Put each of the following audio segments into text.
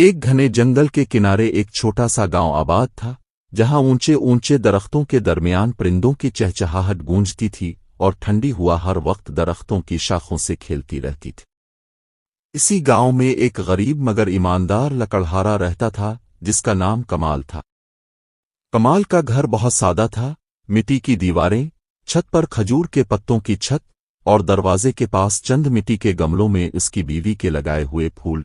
ایک گھنے جنگل کے کنارے ایک چھوٹا سا گاؤں آباد تھا، جہاں اونچے اونچے درختوں کے درمیان پرندوں کی چہچہاہٹ گونجتی تھی اور ٹھنڈی ہوا ہر وقت درختوں کی شاخوں سے کھیلتی رہتی تھی۔ اسی گاؤں میں ایک غریب مگر ایماندار لکڑہارا رہتا تھا جس کا نام کمال تھا۔ کمال کا گھر بہت سادہ تھا، مٹی کی دیواریں، چھت پر کھجور کے پتوں کی چھت اور دروازے کے پاس چند مٹی کے گملوں میں اس کی بیوی کے لگائے ہوئے پھول۔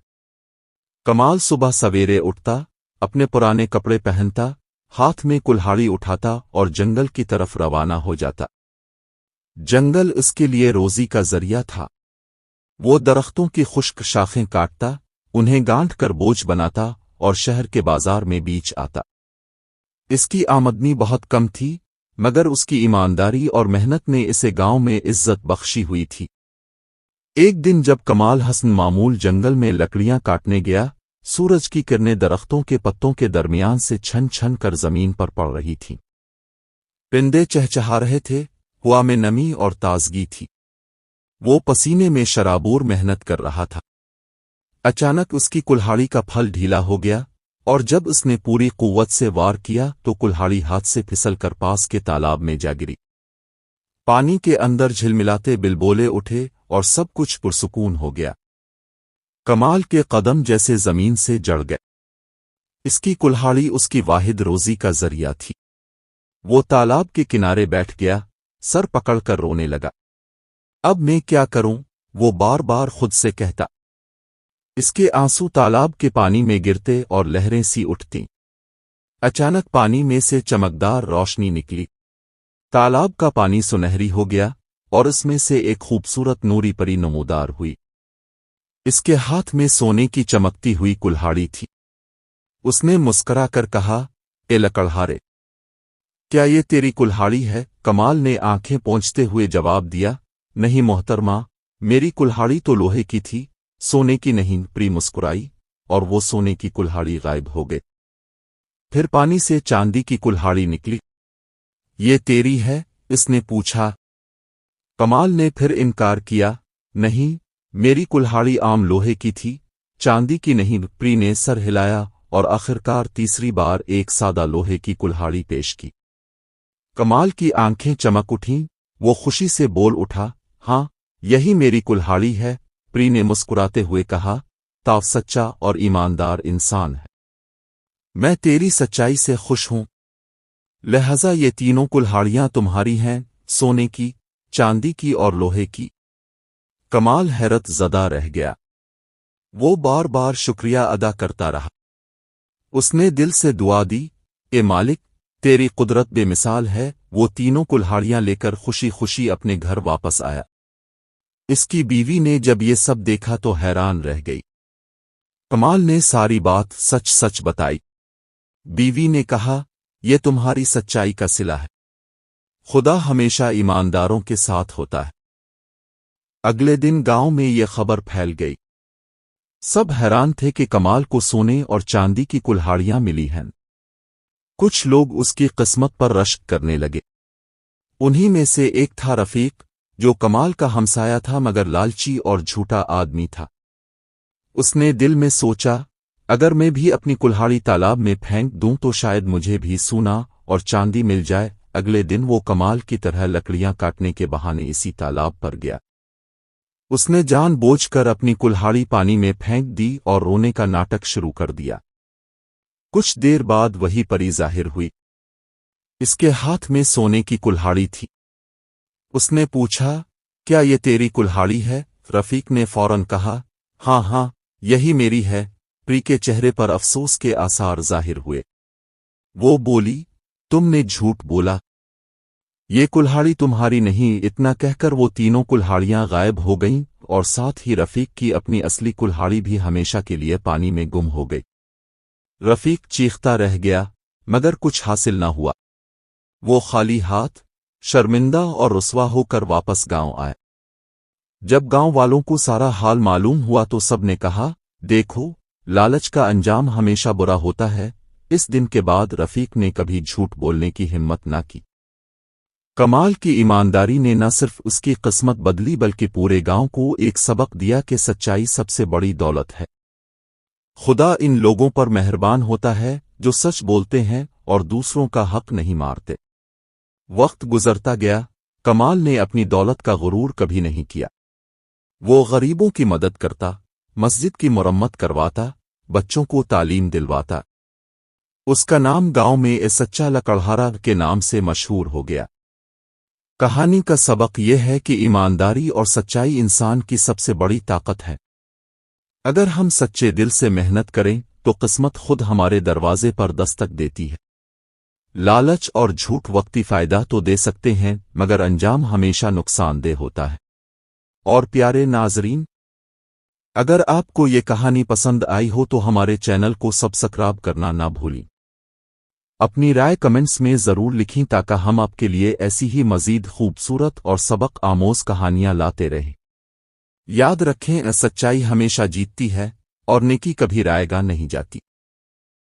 کمال صبح سویرے اٹھتا، اپنے پرانے کپڑے پہنتا، ہاتھ میں کلہاڑی اٹھاتا اور جنگل کی طرف روانہ ہو جاتا۔ جنگل اس کے لیے روزی کا ذریعہ تھا۔ وہ درختوں کی خشک شاخیں کاٹتا، انہیں گانٹھ کر بوجھ بناتا اور شہر کے بازار میں بیچ آتا۔ اس کی آمدنی بہت کم تھی، مگر اس کی ایمانداری اور محنت نے اسے گاؤں میں عزت بخشی ہوئی تھی۔ ایک دن جب کمال حسن معمول جنگل میں لکڑیاں کاٹنے گیا، سورج کی کرنیں درختوں کے پتوں کے درمیان سے چھن چھن کر زمین پر پڑ رہی تھیں۔ پرندے چہچہا رہے تھے، ہوا میں نمی اور تازگی تھی۔ وہ پسینے میں شرابور محنت کر رہا تھا۔ اچانک اس کی کلہاڑی کا پھل ڈھیلا ہو گیا، اور جب اس نے پوری قوت سے وار کیا تو کلہاڑی ہاتھ سے پھسل کر پاس کے تالاب میں جا گری۔ پانی کے اندر جھلملاتے بلبولے اٹھے اور سب کچھ پرسکون ہو گیا۔ کمال کے قدم جیسے زمین سے جڑ گئے۔ اس کی کلہاڑی اس کی واحد روزی کا ذریعہ تھی۔ وہ تالاب کے کنارے بیٹھ گیا، سر پکڑ کر رونے لگا۔ اب میں کیا کروں؟ وہ بار بار خود سے کہتا۔ اس کے آنسو تالاب کے پانی میں گرتے اور لہریں سی اٹھتیں۔ اچانک پانی میں سے چمکدار روشنی نکلی۔ تالاب کا پانی سنہری ہو گیا اور اس میں سے ایک خوبصورت نوری پری نمودار ہوئی۔ اس کے ہاتھ میں سونے کی چمکتی ہوئی کلہاڑی تھی۔ اس نے مسکرا کر کہا، اے لکڑہارے، کیا یہ تیری کلہاڑی ہے؟ کمال نے آنکھیں پونچھتے ہوئے جواب دیا، نہیں محترمہ، میری کلہاڑی تو لوہے کی تھی، سونے کی نہیں۔ پری مسکرائی اور وہ سونے کی کلہاڑی غائب ہو گئے۔ پھر پانی سے چاندی کی کلہاڑی نکلی۔ یہ تیری ہے؟ اس نے پوچھا۔ کمال نے پھر انکار کیا، نہیں، میری کلہاڑی عام لوہے کی تھی، چاندی کی نہیں۔ پری نے سر ہلایا اور آخرکار تیسری بار ایک سادہ لوہے کی کلہاڑی پیش کی۔ کمال کی آنکھیں چمک اٹھیں، وہ خوشی سے بول اٹھا، ہاں، یہی میری کلہاڑی ہے۔ پری نے مسکراتے ہوئے کہا، تو سچا اور ایماندار انسان ہے، میں تیری سچائی سے خوش ہوں، لہذا یہ تینوں کلہاڑیاں تمہاری ہیں، سونے کی، چاندی کی اور لوہے کی۔ کمال حیرت زدہ رہ گیا۔ وہ بار بار شکریہ ادا کرتا رہا۔ اس نے دل سے دعا دی، اے مالک، تیری قدرت بے مثال ہے۔ وہ تینوں کلہاڑیاں لے کر خوشی خوشی اپنے گھر واپس آیا۔ اس کی بیوی نے جب یہ سب دیکھا تو حیران رہ گئی۔ کمال نے ساری بات سچ سچ بتائی۔ بیوی نے کہا، یہ تمہاری سچائی کا صلہ ہے، خدا ہمیشہ ایمانداروں کے ساتھ ہوتا ہے۔ اگلے دن گاؤں میں یہ خبر پھیل گئی۔ سب حیران تھے کہ کمال کو سونے اور چاندی کی کلہاڑیاں ملی ہیں۔ کچھ لوگ اس کی قسمت پر رشک کرنے لگے۔ انہی میں سے ایک تھا رفیق، جو کمال کا ہمسایہ تھا مگر لالچی اور جھوٹا آدمی تھا۔ اس نے دل میں سوچا، اگر میں بھی اپنی کلہاڑی تالاب میں پھینک دوں تو شاید مجھے بھی سونا اور چاندی مل جائے۔ اگلے دن وہ کمال کی طرح لکڑیاں کاٹنے کے بہانے اسی تالاب پر گیا۔ اس نے جان بوجھ کر اپنی کلہاڑی پانی میں پھینک دی اور رونے کا ناٹک شروع کر دیا۔ کچھ دیر بعد وہی پری ظاہر ہوئی۔ اس کے ہاتھ میں سونے کی کلہاڑی تھی۔ اس نے پوچھا، کیا یہ تیری کلہاڑی ہے؟ رفیق نے فوراً کہا، ہاں ہاں، یہی میری ہے۔ پری کے چہرے پر افسوس کے آثار ظاہر ہوئے۔ وہ بولی، تم نے جھوٹ بولا، یہ کلہاڑی تمہاری نہیں۔ اتنا کہہ کر وہ تینوں کلہاڑیاں غائب ہو گئیں اور ساتھ ہی رفیق کی اپنی اصلی کلہاڑی بھی ہمیشہ کے لیے پانی میں گم ہو گئی۔ رفیق چیختا رہ گیا، مگر کچھ حاصل نہ ہوا۔ وہ خالی ہاتھ، شرمندہ اور رسوا ہو کر واپس گاؤں آیا۔ جب گاؤں والوں کو سارا حال معلوم ہوا تو سب نے کہا، دیکھو، لالچ کا انجام ہمیشہ برا ہوتا ہے۔ اس دن کے بعد رفیق نے کبھی جھوٹ بولنے کی ہمت نہ کی۔ کمال کی ایمانداری نے نہ صرف اس کی قسمت بدلی بلکہ پورے گاؤں کو ایک سبق دیا کہ سچائی سب سے بڑی دولت ہے۔ خدا ان لوگوں پر مہربان ہوتا ہے جو سچ بولتے ہیں اور دوسروں کا حق نہیں مارتے۔ وقت گزرتا گیا، کمال نے اپنی دولت کا غرور کبھی نہیں کیا۔ وہ غریبوں کی مدد کرتا، مسجد کی مرمت کرواتا، بچوں کو تعلیم دلواتا۔ اس کا نام گاؤں میں سچا لکڑہارا کے نام سے مشہور ہو گیا۔ کہانی کا سبق یہ ہے کہ ایمانداری اور سچائی انسان کی سب سے بڑی طاقت ہے۔ اگر ہم سچے دل سے محنت کریں تو قسمت خود ہمارے دروازے پر دستک دیتی ہے۔ لالچ اور جھوٹ وقتی فائدہ تو دے سکتے ہیں مگر انجام ہمیشہ نقصان دہ ہوتا ہے۔ اور پیارے ناظرین، اگر آپ کو یہ کہانی پسند آئی ہو تو ہمارے چینل کو سبسکرائب کرنا نہ بھولیں۔ اپنی رائے کمنٹس میں ضرور لکھیں تاکہ ہم آپ کے لیے ایسی ہی مزید خوبصورت اور سبق آموز کہانیاں لاتے رہیں۔ یاد رکھیں، سچائی ہمیشہ جیتتی ہے اور نیکی کبھی رائے گا نہیں جاتی۔